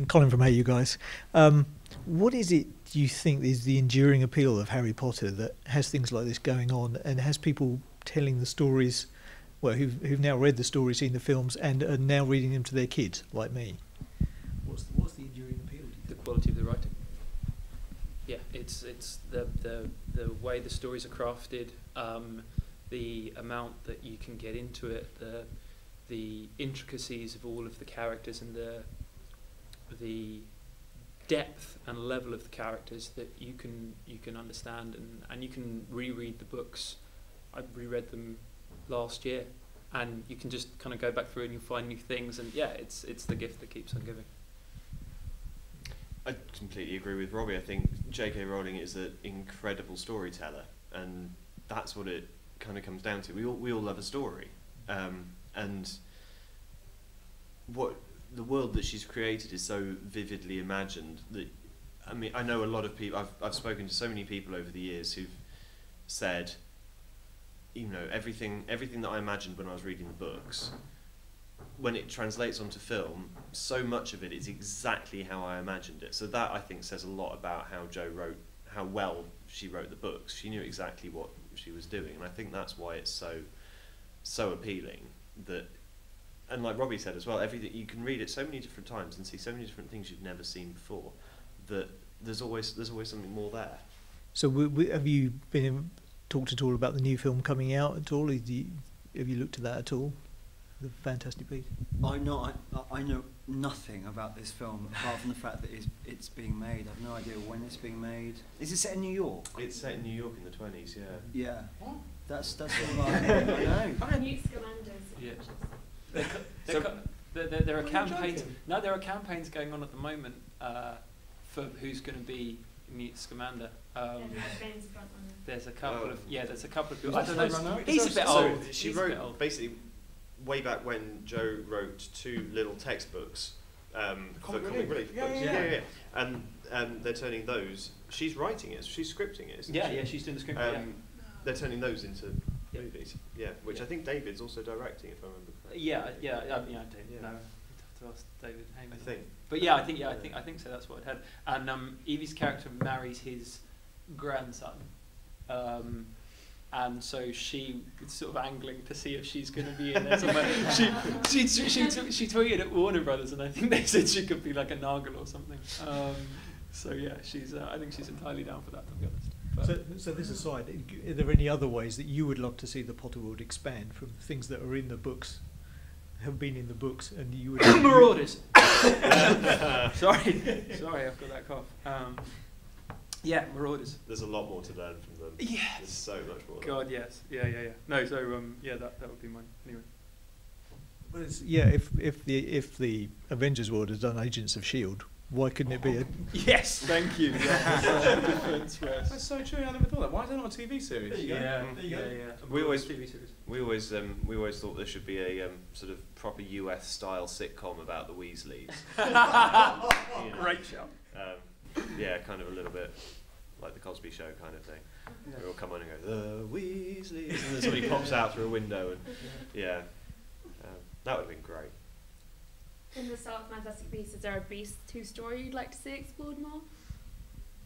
Colin from HeyUGuys. What is it do you think is the enduring appeal of Harry Potter that has things like this going on and has people telling the stories, well, who've now read the stories, seen the films, and are now reading them to their kids, like me? What's the enduring appeal? The quality of the writing. Yeah, it's the way the stories are crafted, the amount that you can get into it, the intricacies of all of the characters, and the depth and level of the characters that you can understand, and you can reread the books. I reread them last year, and you can just kind of go back through and you find new things, and yeah, it's the gift that keeps on giving. I completely agree with Robbie. I think J.K. Rowling is an incredible storyteller, and that's what it kind of comes down to. We all love a story, and what the world that she's created is so vividly imagined that, I mean, I know a lot of people. I've spoken to so many people over the years who've said, you know, everything that I imagined when I was reading the books, when it translates onto film, so much of it is exactly how I imagined it. So that, I think, says a lot about how well she wrote the books. She knew exactly what she was doing, and I think that's why it's so appealing. That, and like Robbie said as well, everything, you can read it so many different times and see so many different things you've never seen before, that there's always something more there. So have you been talked at all about the new film coming out at all? Have you looked at that at all? The Fantastic Beasts? I know nothing about this film apart from the fact that it's being made. I have no idea when it's being made. Is it set in New York? It's set in New York in the 20s, yeah. Yeah. What? That's sort of like, I know. Newt Scamander's. Yeah. So- There are campaigns. No, there are campaigns going on at the moment for who's going to be Newt Scamander. There's a couple of people. I don't know. He's a bit old. She wrote basically way back when Joe wrote 2 little textbooks for comic relief books. Yeah. And they're turning those. She's writing it. She's scripting it. Yeah, she's doing the script. They're turning those into movies. Yeah, which I think David's also directing, if I remember correctly. I don't know. You'd have to ask David Heyman. I think. But yeah, I think so. That's what it had. And Evie's character marries his grandson, and so she is sort of angling to see if she's going to be in there somewhere. she tweeted at Warner Brothers, and I think they said she could be like a Nagel or something. So yeah, I think she's entirely down for that, to be honest. So this aside, are there any other ways that you would love to see the Potter world expand from things that are in the books, have been in the books, and you would... Marauders! Sorry, I've got that cough. Yeah, Marauders. There's a lot more to learn from them. Yes. There's so much more. God, yes. Yeah. No, so that would be mine anyway. But if the Avengers world has done Agents of S.H.I.E.L.D., why couldn't it be a... Yes, thank you. That's so true. I never thought that. Why is there not a TV series? Yeah. We always TV series. we always thought there should be a sort of proper US style sitcom about the Weasleys. You know. Great show. Yeah, kind of a little bit like the Cosby Show kind of thing. We all come on and go, the Weasleys, and then somebody pops out through a window, and that would have been great. In the start of Fantastic Beasts, is there a Beast 2 story you'd like to see explored more?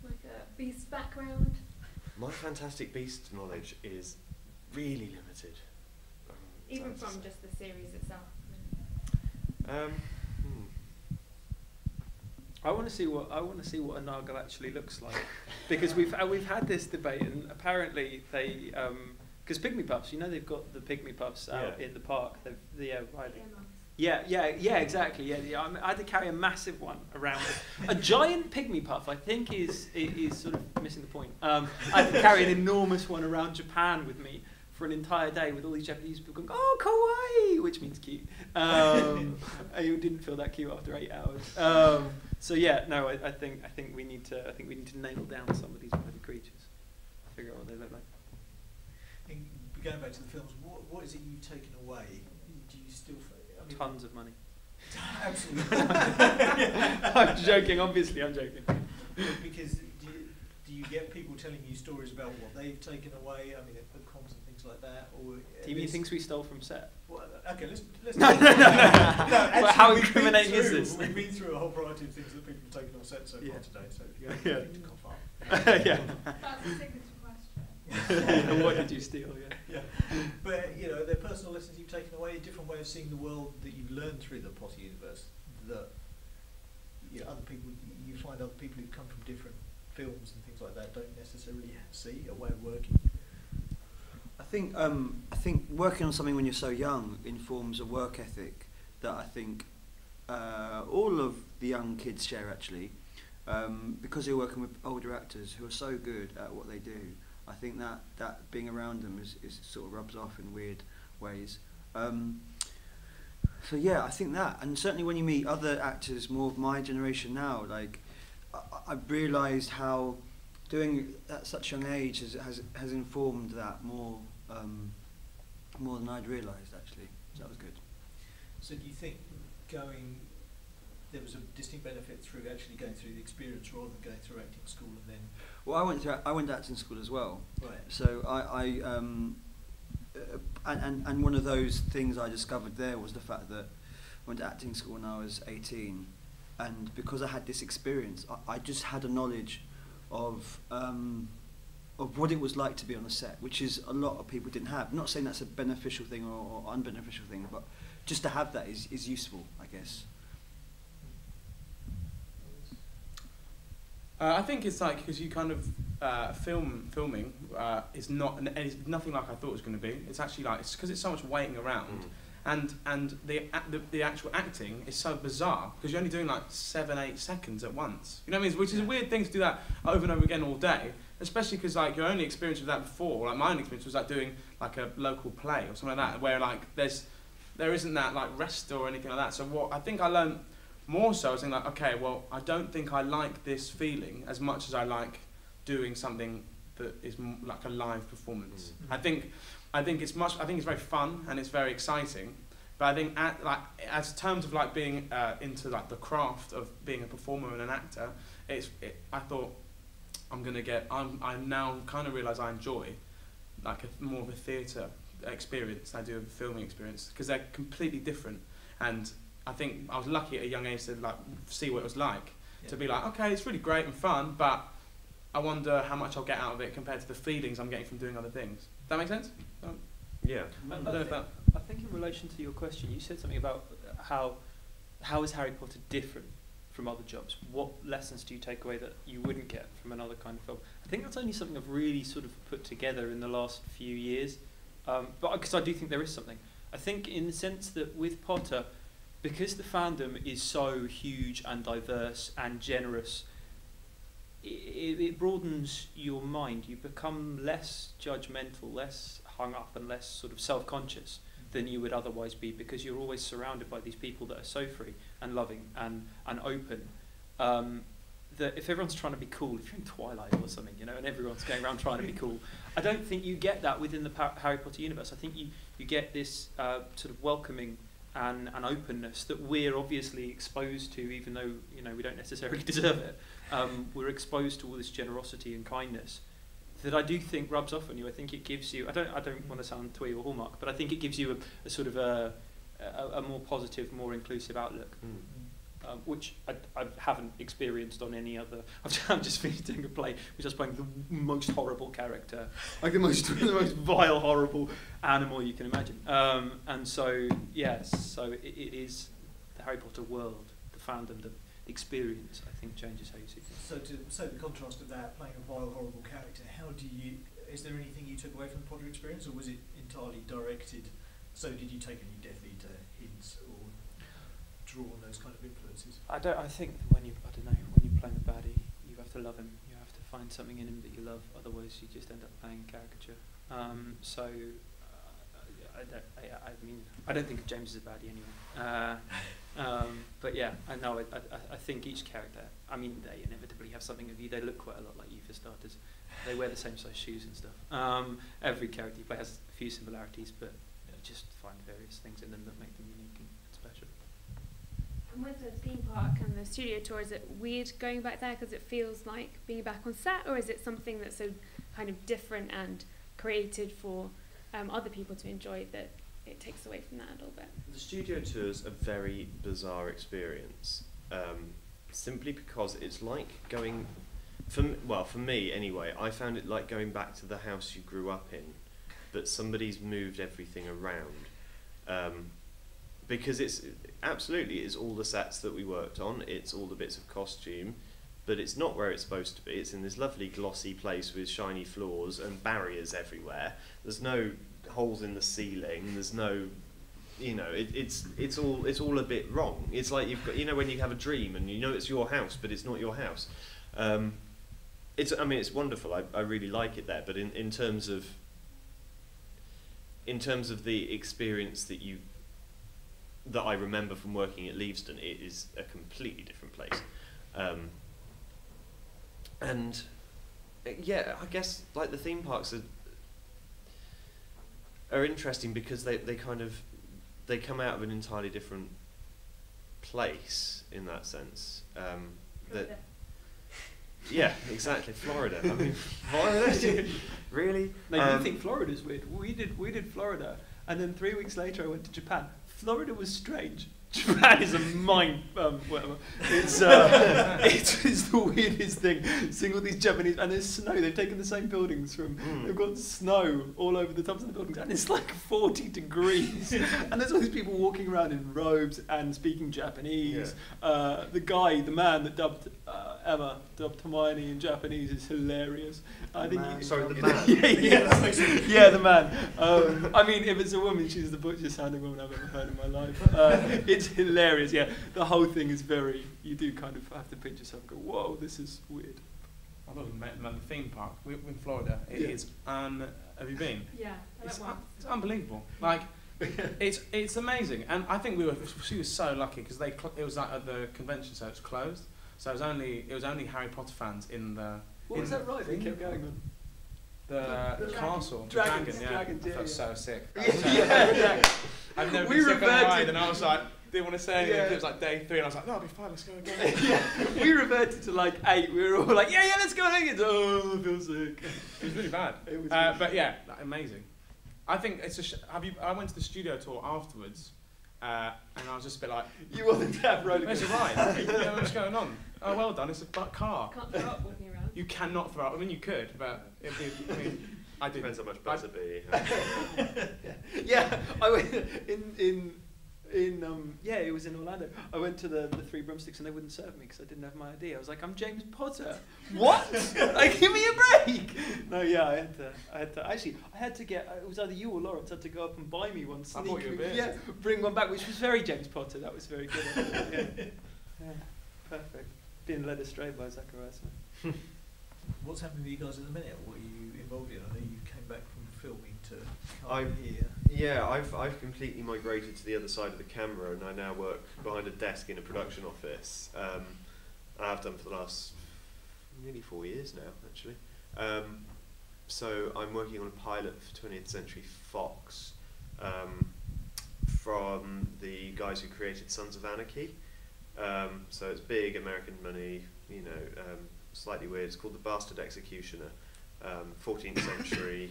Like a Beast background? My Fantastic Beast knowledge is really limited. Even from just the series itself? I want to see what a Nagel actually looks like, because we've had this debate, and apparently they because Pygmy Puffs, they've got the Pygmy Puffs out in the park. Riding. Yeah, exactly. Yeah, I had to carry a massive one around. A giant Pygmy Puff, I think, is sort of missing the point. I had to carry an enormous one around Japan with me for an entire day with all these Japanese people going, "Oh, kawaii," which means cute. I didn't feel that cute after 8 hours. So yeah, no, I think we need to nail down some of these bloody creatures, figure out what they look like. And going back to the films, what is it you've taken away? Do you still? Tons of money. Absolutely. I'm joking. Obviously, I'm joking. Because do you get people telling you stories about what they've taken away? I mean, at cons and things like that, or TV things we stole from set. Well, Okay, let's No, actually, how we've been incriminating is through- this? We've been through a whole variety of things that people have taken on set so far Yeah. today, so if you have Yeah. anything to cough up. Yeah. That's a signature question. And what did you steal? Yeah. But, you know, there are personal lessons you've taken away, a different way of seeing the world that you've learned through the Potter universe, that other people, you find other people who come from different films and things like that don't necessarily see a way of working. I think working on something when you're so young informs a work ethic that I think all of the young kids share actually, because you're working with older actors who are so good at what they do. I think that being around them is sort of rubs off in weird ways. So yeah, I think that, and certainly when you meet other actors more of my generation now, like I've realised how doing at such a young age has informed that more than I'd realised actually. So that was good. So do you think there was a distinct benefit through actually going through the experience rather than going through acting school and then? Well, I went to acting school as well. Right. So and one of those things I discovered there was the fact that I went to acting school when I was 18, and because I had this experience, I just had a knowledge of what it was like to be on a set, which is a lot of people didn't have. I'm not saying that's a beneficial thing or unbeneficial thing, but just to have that is useful, I guess. I think it's like, because you kind of filming is nothing like I thought it was going to be. It's actually like, it's because it's so much waiting around, and the actual acting is so bizarre because you're only doing like 7-8 seconds at once. You know what I mean? Which is a weird thing to do that over and over again all day, especially because like your only experience with that before, like my only experience was like doing like a local play or something like that, where like there isn't that like rest or anything like that. So what I think I learned more so, I was thinking like, okay, well, I don't think I like this feeling as much as I like doing something that is like a live performance. I think it's very fun and it's very exciting, but I think as terms of like being into like the craft of being a performer and an actor, I thought I now kind of realise I enjoy like more of a theatre experience than I do a filming experience, because they're completely different. And I think I was lucky at a young age to like see what it was like, to be like, okay, it's really great and fun, but I wonder how much I'll get out of it compared to the feelings I'm getting from doing other things. Does that make sense? Yeah. I think in relation to your question, you said something about how is Harry Potter different from other jobs? What lessons do you take away that you wouldn't get from another kind of film? I think that's only something I've really sort of put together in the last few years, but because I do think there is something. I think in the sense that with Potter, because the fandom is so huge and diverse and generous, it broadens your mind. You become less judgmental, less hung up and less sort of self-conscious than you would otherwise be, because you're always surrounded by these people that are so free and loving and open, that if everyone's trying to be cool, if you're in Twilight or something, you know, and everyone's going around trying to be cool, I don't think you get that within the Harry Potter universe. I think you get this sort of welcoming and openness that we're obviously exposed to, even though, you know, we don't necessarily deserve it. We're exposed to all this generosity and kindness that I do think rubs off on you. I think it gives you, I don't want to sound twee or Hallmark, but I think it gives you a sort of a more positive, more inclusive outlook, which I haven't experienced on any other. I've just finished doing a play which I was playing the most horrible character, like the most vile, horrible animal you can imagine. And so, yes, so it is the Harry Potter world, the fandom, the experience, I think, changes how you see things. So to say the contrast of that, playing a vile, horrible character, is there anything you took away from the Potter experience, or was it entirely directed? So did you take any Death Eater hints or draw on those kind of influences? I think when you're playing a baddie, you have to love him. You have to find something in him that you love. Otherwise, you just end up playing a caricature. I don't think of James as a baddie anyway. But yeah, I think each character, I mean, they inevitably have something of you. They look quite a lot like you, for starters. They wear the same size shoes and stuff. Every character you play has a few similarities, but you just find various things in them that make them unique and special. And with the theme park and the studio tour, is it weird going back there because it feels like being back on set, or is it something that's so kind of different and created for other people to enjoy that it takes away from that a little bit. The studio tour is a very bizarre experience, simply because it's like going, for me anyway, I found it like going back to the house you grew up in, but somebody's moved everything around. Because it's all the sets that we worked on, it's all the bits of costume, but it's not where it's supposed to be. It's in this lovely glossy place with shiny floors and barriers everywhere. There's no holes in the ceiling, there's no, it's all a bit wrong. It's like you've got, when you have a dream and it's your house, but it's not your house. It's wonderful. I really like it there, but in terms of the experience that I remember from working at Leavesden, it is a completely different place. And yeah, I guess like the theme parks are interesting because they come out of an entirely different place in that sense. Florida. Yeah, exactly. Florida. I mean, Florida? Really? No, you think Florida's weird. We did Florida, and then 3 weeks later I went to Japan. Florida was strange. Japan is a whatever. It's the weirdest thing. Seeing all these Japanese, and there's snow. They've taken the same buildings from. They've got snow all over the tops of the buildings, and it's like 40 degrees. And there's all these people walking around in robes and speaking Japanese. Yeah. The man that dubbed Hermione in Japanese is hilarious. I think. The man. Yeah, the man. I mean, if it's a woman, she's the butchest sounding woman I've ever heard in my life. It's hilarious. Yeah, the whole thing is very. You do kind of have to pinch yourself and go, "Whoa, this is weird." I love the theme park in Florida. It is. Have you been? Yeah, it's unbelievable. Like, it's amazing. And I think she was so lucky because it was like at the convention, so it's closed. So it was only Harry Potter fans in the. What was that right? They kept going on. The castle, Dragons, yeah. Dragons, yeah. I felt so sick. Yeah. I've never We been sick on a reverted- ride, and I was like, didn't want to say anything. Yeah. It was like day 3, and I was like, no, I'll be fine. Let's go again. Yeah, we reverted to like 8. We were all like, yeah, let's go again. Oh, I feel sick. It was really bad. It was but yeah, amazing. I think it's I went to the studio tour afterwards, and I was just a bit like, You wasn't that roller where's coaster. your ride? What's going on? Oh, well done. It's a car. Can't throw up walking around. You cannot throw up. I mean, you could, but it'd be, I didn't. Depends how much buzzer be. Yeah, I went in it was in Orlando. I went to the Three Broomsticks and they wouldn't serve me because I didn't have my ID. I was like, I'm James Potter. What? Like, give me a break. No, yeah, I had to get. It was either you or Lawrence had to go up and buy me one. I bought you a beer. Yeah, bring one back, which was very James Potter. That was very good. Yeah, perfect. Being led astray by Zacharias. What's happening with you guys at the minute? What are you involved in? I know you came back from filming to I'm here. Yeah, I've completely migrated to the other side of the camera, and I now work behind a desk in a production office. I have done for the last nearly 4 years now, actually. So I'm working on a pilot for 20th Century Fox from the guys who created Sons of Anarchy. So it's big American money, slightly weird. It's called The Bastard Executioner. 14th century,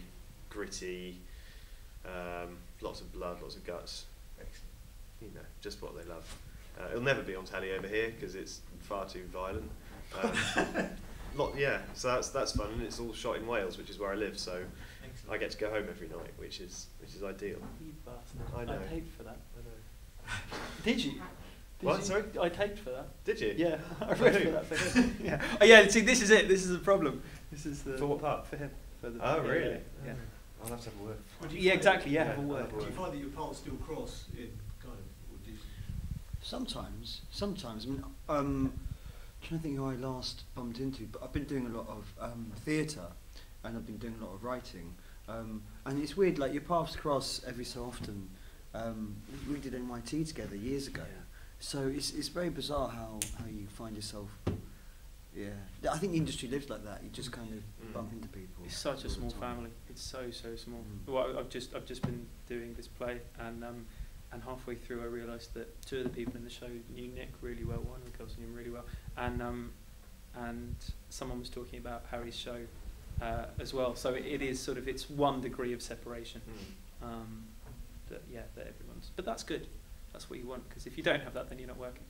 gritty, lots of blood, lots of guts. Just what they love. It'll never be on telly over here because it's far too violent. So that's fun, and it's all shot in Wales, which is where I live. So I get to go home every night, which is ideal. You bastard. I know. I taped for that. Did you? What? Sorry? I taped for that. Did you? Yeah, I read for that for him. Yeah. Oh, yeah. See, this is it. This is the problem. This is the For what part? For him. For the, Oh, really? Yeah. I'll have to have a word. Yeah, exactly. Yeah, Yeah, have a word. have a Do you word. find that your paths still cross in kind of? Or do you Sometimes. I mean, I'm trying to think who I last bumped into, but I've been doing a lot of theatre, and I've been doing a lot of writing, and it's weird. Like your paths cross every so often. We did NYT together years ago, so it's very bizarre how you find yourself. Yeah, I think the industry lives like that. You just kind of bump into people. It's such a all the small time. family. It's so small. Mm. Well, I've just been doing this play, and halfway through I realised that 2 of the people in the show knew Nick really well. One of the girls knew him really well, and someone was talking about Harry's show as well. So it is sort of, it's one degree of separation. that everyone's. But that's good. That's what you want, because if you don't have that, then you're not working.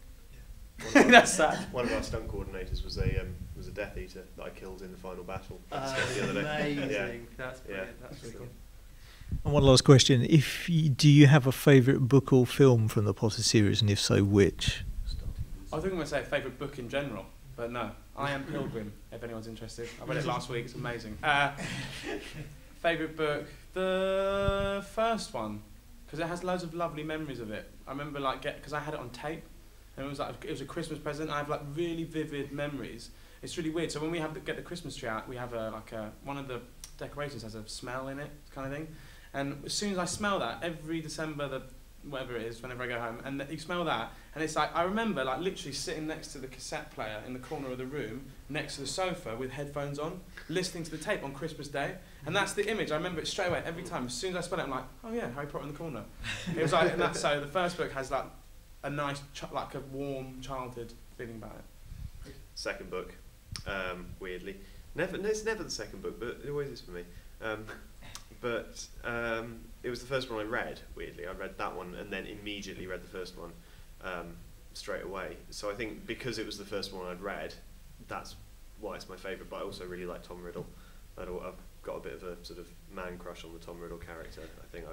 Yeah. That's sad. One of our stunt coordinators was a Death Eater that I killed in the final battle. The other day. Amazing. Yeah. That's brilliant. Yeah. That's really cool. And one last question: do you have a favourite book or film from the Potter series, and if so, which? I think I'm going to say favourite book in general, but no. I Am Pilgrim, if anyone's interested. I read it last week, it's amazing. Favourite book? The first one, because it has loads of lovely memories of it. I remember because I had it on tape, and it was a Christmas present. I have like really vivid memories. It's really weird. So when we get the Christmas tree out, we have one of the decorations has a smell in it, kind of thing. And as soon as I smell that, every December, whatever it is, whenever I go home, and you smell that, and it's like, I remember like literally sitting next to the cassette player in the corner of the room, next to the sofa with headphones on, listening to the tape on Christmas Day, and that's the image. I remember it straight away every time. As soon as I smell it, I'm like, oh yeah, Harry Potter in the corner. It was like, and that's, so the first book has like a nice, like a warm childhood feeling about it. Second book, weirdly, it's never the second book, but it always is for me. But it was the first one I read, weirdly. I read that one and then immediately read the first one straight away. So I think because it was the first one I'd read, that's why it's my favourite. But I also really like Tom Riddle. I've got a bit of a sort of man crush on the Tom Riddle character. I think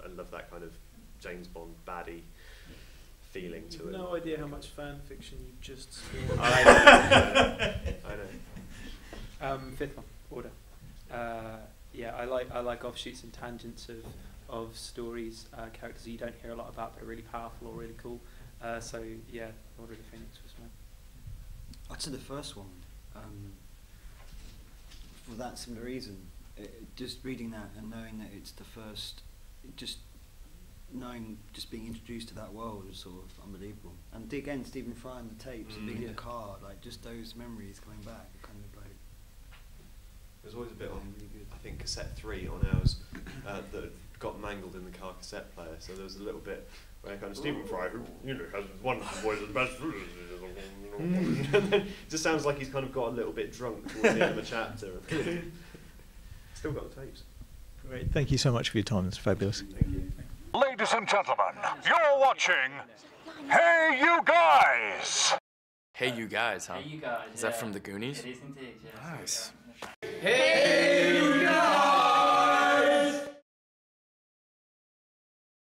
I love that kind of James Bond baddie feeling to it. No idea how much fan fiction you've just spoiled. I know. Fifth one, Order. Yeah, I like offshoots and tangents of stories, characters that you don't hear a lot about but are really powerful or really cool. So yeah, Order of the Phoenix was mine. I'd say the first one, for that similar reason. Just reading that and knowing that it's the first, just being introduced to that world was sort of unbelievable. And again, Stephen Fry and the tapes and being in the car, like just those memories coming back, kind of like. There's always a bit on, really good. I think, cassette 3 on ours that got mangled in the car cassette player. So there was a little bit where kind of Stephen Fry, who, has wonderful voice and best and then it just sounds like he's kind of got a little bit drunk towards the end of a chapter. Still got the tapes. Great. Thank you so much for your time. It's fabulous. Thank you. Ladies and gentlemen, you're watching Hey You Guys! Hey You Guys, huh? Hey You Guys. Is that from the Goonies? It is indeed, yes. Nice. Hey